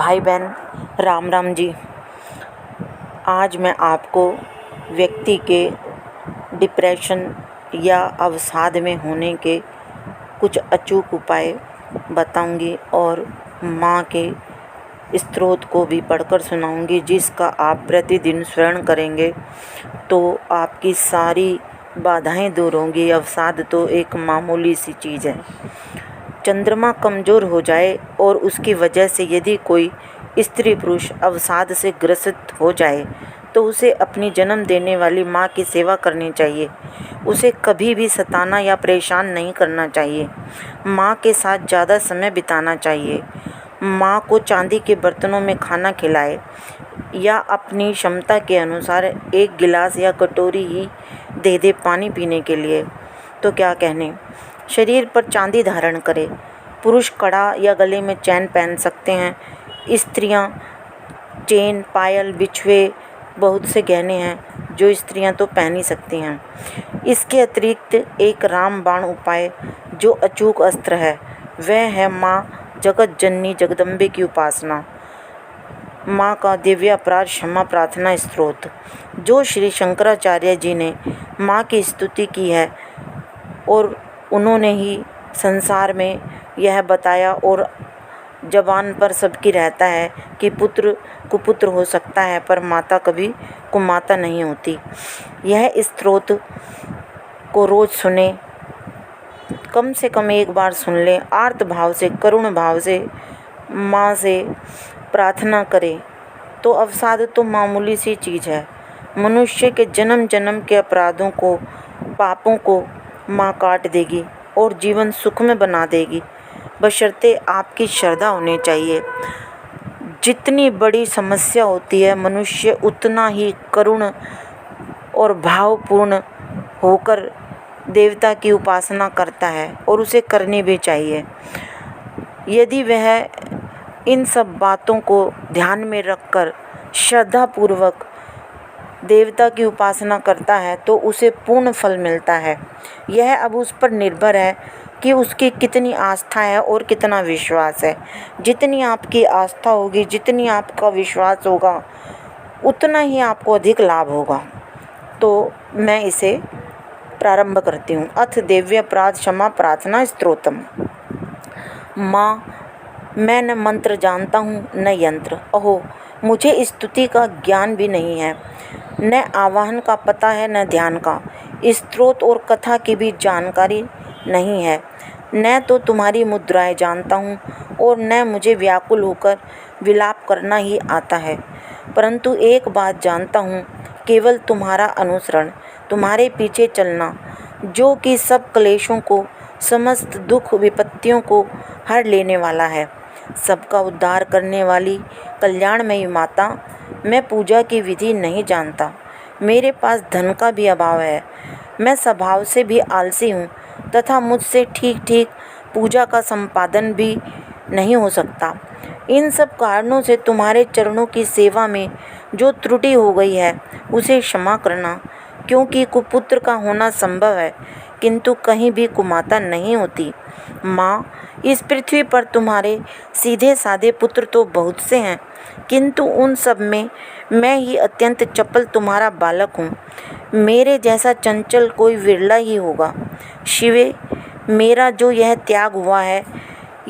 भाई बहन, राम राम जी। आज मैं आपको व्यक्ति के डिप्रेशन या अवसाद में होने के कुछ अचूक उपाय बताऊंगी और माँ के स्त्रोत को भी पढ़कर सुनाऊंगी, जिसका आप प्रतिदिन स्मरण करेंगे तो आपकी सारी बाधाएं दूर होंगी। अवसाद तो एक मामूली सी चीज़ है। चंद्रमा कमज़ोर हो जाए और उसकी वजह से यदि कोई स्त्री पुरुष अवसाद से ग्रसित हो जाए तो उसे अपनी जन्म देने वाली माँ की सेवा करनी चाहिए। उसे कभी भी सताना या परेशान नहीं करना चाहिए। माँ के साथ ज़्यादा समय बिताना चाहिए। माँ को चांदी के बर्तनों में खाना खिलाए या अपनी क्षमता के अनुसार एक गिलास या कटोरी ही दे दे पानी पीने के लिए। तो क्या कहने, शरीर पर चांदी धारण करे। पुरुष कड़ा या गले में चैन पहन सकते हैं। स्त्रियां चेन, पायल, बिछुए, बहुत से गहने हैं जो स्त्रियां तो पहन ही सकती हैं। इसके अतिरिक्त एक रामबाण उपाय जो अचूक अस्त्र है, वह है माँ जगत जननी जगदम्बे की उपासना। माँ का दिव्य अपराध क्षमा प्रार्थना स्तोत्र, जो श्री शंकराचार्य जी ने माँ की स्तुति की है और उन्होंने ही संसार में यह बताया और जबान पर सबकी रहता है कि पुत्र कुपुत्र हो सकता है पर माता कभी कुमाता नहीं होती। यह स्तोत्र को रोज़ सुने, कम से कम एक बार सुन लें। आर्त भाव से, करुण भाव से माँ से प्रार्थना करें तो अवसाद तो मामूली सी चीज़ है। मनुष्य के जन्म जन्म के अपराधों को, पापों को माँ काट देगी और जीवन सुख में बना देगी, बशर्ते आपकी श्रद्धा होनी चाहिए। जितनी बड़ी समस्या होती है, मनुष्य उतना ही करुण और भावपूर्ण होकर देवता की उपासना करता है और उसे करनी भी चाहिए। यदि वह इन सब बातों को ध्यान में रखकर श्रद्धापूर्वक देवता की उपासना करता है तो उसे पूर्ण फल मिलता है। यह अब उस पर निर्भर है कि उसकी कितनी आस्था है और कितना विश्वास है। जितनी आपकी आस्था होगी, जितनी आपका विश्वास होगा, उतना ही आपको अधिक लाभ होगा। तो मैं इसे प्रारंभ करती हूँ। अथ दिव्य अपराध क्षमा प्रार्थना स्तोत्रम। माँ, मैं न मंत्र जानता हूँ न यंत्र। अहो, मुझे स्तुति का ज्ञान भी नहीं है, न आवाहन का पता है न ध्यान का। स्तोत्र और कथा की भी जानकारी नहीं है। न तो तुम्हारी मुद्राएं जानता हूँ और न मुझे व्याकुल होकर विलाप करना ही आता है। परंतु एक बात जानता हूँ, केवल तुम्हारा अनुसरण, तुम्हारे पीछे चलना, जो कि सब क्लेशों को, समस्त दुख विपत्तियों को हर लेने वाला है। सबका उद्धार करने वाली कल्याणमयी माता, मैं पूजा की विधि नहीं जानता। मेरे पास धन का भी अभाव है। मैं स्वभाव से भी आलसी हूँ तथा मुझसे ठीक ठीक पूजा का संपादन भी नहीं हो सकता। इन सब कारणों से तुम्हारे चरणों की सेवा में जो त्रुटि हो गई है उसे क्षमा करना, क्योंकि कुपुत्र का होना संभव है किंतु कहीं भी कुमाता नहीं होती। माँ, इस पृथ्वी पर तुम्हारे सीधे साधे पुत्र तो बहुत से हैं, किंतु उन सब में मैं ही अत्यंत चपल तुम्हारा बालक हूँ। मेरे जैसा चंचल कोई विरला ही होगा। शिवे, मेरा जो यह त्याग हुआ है,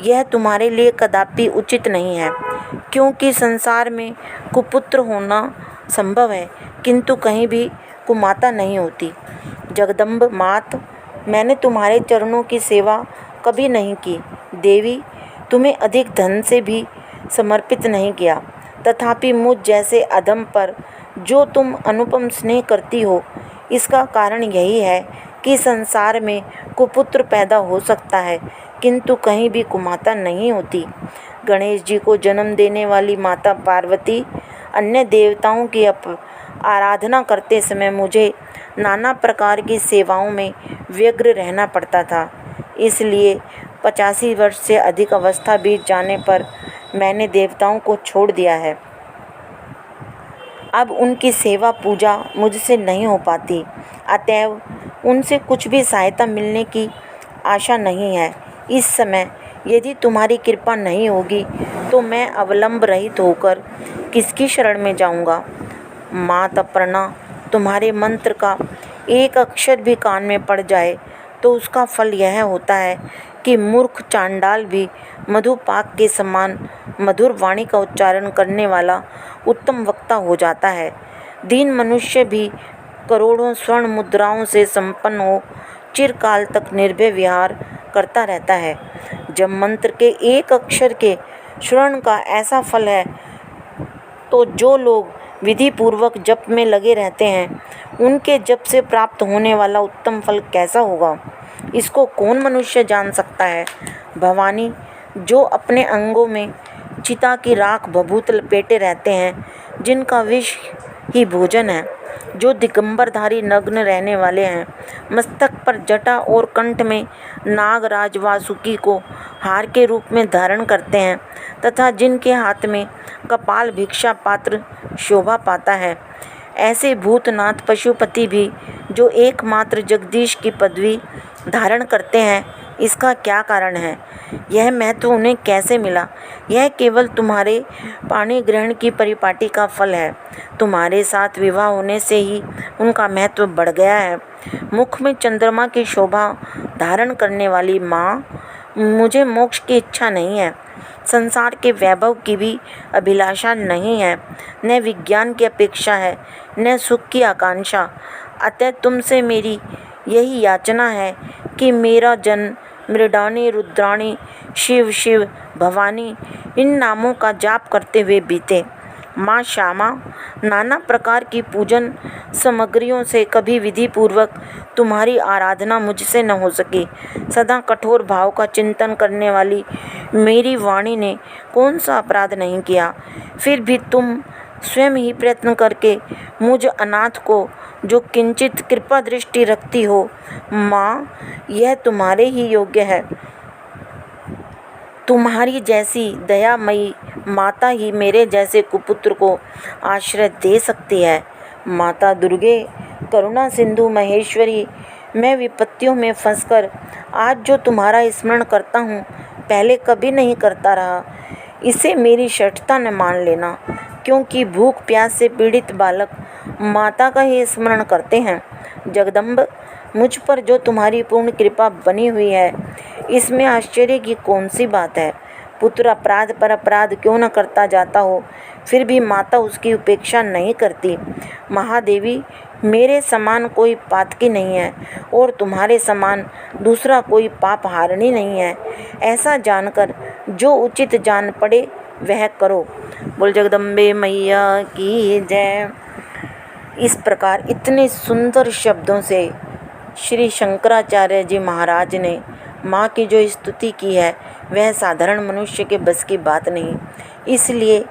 यह तुम्हारे लिए कदापि उचित नहीं है, क्योंकि संसार में कुपुत्र होना संभव है किंतु कहीं भी कुमाता नहीं होती। जगदम्ब मात, मैंने तुम्हारे चरणों की सेवा कभी नहीं की। देवी, तुम्हें अधिक धन से भी समर्पित नहीं किया, तथापि मुझ जैसे अधम पर जो तुम अनुपम स्नेह करती हो, इसका कारण यही है कि संसार में कुपुत्र पैदा हो सकता है किंतु कहीं भी कुमाता नहीं होती। गणेश जी को जन्म देने वाली माता पार्वती, अन्य देवताओं की आराधना करते समय मुझे नाना प्रकार की सेवाओं में व्यग्र रहना पड़ता था। इसलिए 85 वर्ष से अधिक अवस्था बीत जाने पर मैंने देवताओं को छोड़ दिया है। अब उनकी सेवा पूजा मुझसे नहीं हो पाती, अतएव उनसे कुछ भी सहायता मिलने की आशा नहीं है। इस समय यदि तुम्हारी कृपा नहीं होगी तो मैं अवलंब रहित होकर किसकी शरण में जाऊंगा। माता अपर्णा, तुम्हारे मंत्र का एक अक्षर भी कान में पड़ जाए तो उसका फल यह होता है कि मूर्ख चांडाल भी मधुपाक के समान मधुर वाणी का उच्चारण करने वाला उत्तम वक्ता हो जाता है। दीन मनुष्य भी करोड़ों स्वर्ण मुद्राओं से संपन्न हो चिरकाल तक निर्भय विहार करता रहता है। जब मंत्र के एक अक्षर के श्रवण का ऐसा फल है तो जो लोग विधि पूर्वक जप में लगे रहते हैं उनके जप से प्राप्त होने वाला उत्तम फल कैसा होगा, इसको कौन मनुष्य जान सकता है। भवानी, जो अपने अंगों में चिता की राख भभूत लपेटे रहते हैं, जिनका विष ही भोजन है, जो दिगंबरधारी नग्न रहने वाले हैं, मस्तक पर जटा और कंठ में नागराज वासुकी को हार के रूप में धारण करते हैं तथा जिनके हाथ में कपाल भिक्षा पात्र शोभा पाता है, ऐसे भूतनाथ पशुपति भी जो एकमात्र जगदीश की पदवी धारण करते हैं, इसका क्या कारण है। यह महत्व उन्हें कैसे मिला। यह केवल तुम्हारे पाणी ग्रहण की परिपाटी का फल है। तुम्हारे साथ विवाह होने से ही उनका महत्व बढ़ गया है। मुख में चंद्रमा की शोभा धारण करने वाली माँ, मुझे मोक्ष की इच्छा नहीं है, संसार के वैभव की भी अभिलाषा नहीं है, न विज्ञान की अपेक्षा है, न सुख की आकांक्षा। अतः तुमसे मेरी यही याचना है कि मेरा जन्म मृडानी, रुद्राणी, शिव शिव, भवानी इन नामों का जाप करते हुए बीते। माँ श्यामा, नाना प्रकार की पूजन सामग्रियों से कभी विधि पूर्वक तुम्हारी आराधना मुझसे न हो सकी। सदा कठोर भाव का चिंतन करने वाली मेरी वाणी ने कौन सा अपराध नहीं किया। फिर भी तुम स्वयं ही प्रयत्न करके मुझ अनाथ को जो किंचित कृपा दृष्टि रखती हो, माँ, यह तुम्हारे ही योग्य है। तुम्हारी जैसी दयामयी माता ही मेरे जैसे कुपुत्र को आश्रय दे सकती है। माता दुर्गे, करुणा सिंधु महेश्वरी, मैं विपत्तियों में फंसकर आज जो तुम्हारा स्मरण करता हूँ, पहले कभी नहीं करता रहा। इसे मेरी शठता न मान लेना, क्योंकि भूख प्यास से पीड़ित बालक माता का ही स्मरण करते हैं। जगदम्ब, मुझ पर जो तुम्हारी पूर्ण कृपा बनी हुई है, इसमें आश्चर्य की कौन सी बात है। पुत्र अपराध पर अपराध क्यों न करता जाता हो, फिर भी माता उसकी उपेक्षा नहीं करती। महादेवी, मेरे समान कोई पातकी नहीं है और तुम्हारे समान दूसरा कोई पाप हारनी नहीं है। ऐसा जानकर जो उचित जान पड़े वह करो। बोल जगदम्बे मैया की जय। इस प्रकार इतने सुंदर शब्दों से श्री शंकराचार्य जी महाराज ने माँ की जो स्तुति की है वह साधारण मनुष्य के बस की बात नहीं। इसलिए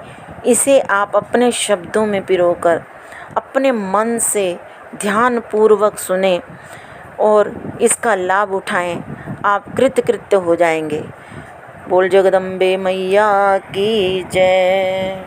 इसे आप अपने शब्दों में पिरोकर अपने मन से ध्यानपूर्वक सुने और इसका लाभ उठाएं, आप कृतकृत्य हो जाएंगे। बोल जगदम्बे मैया की जय।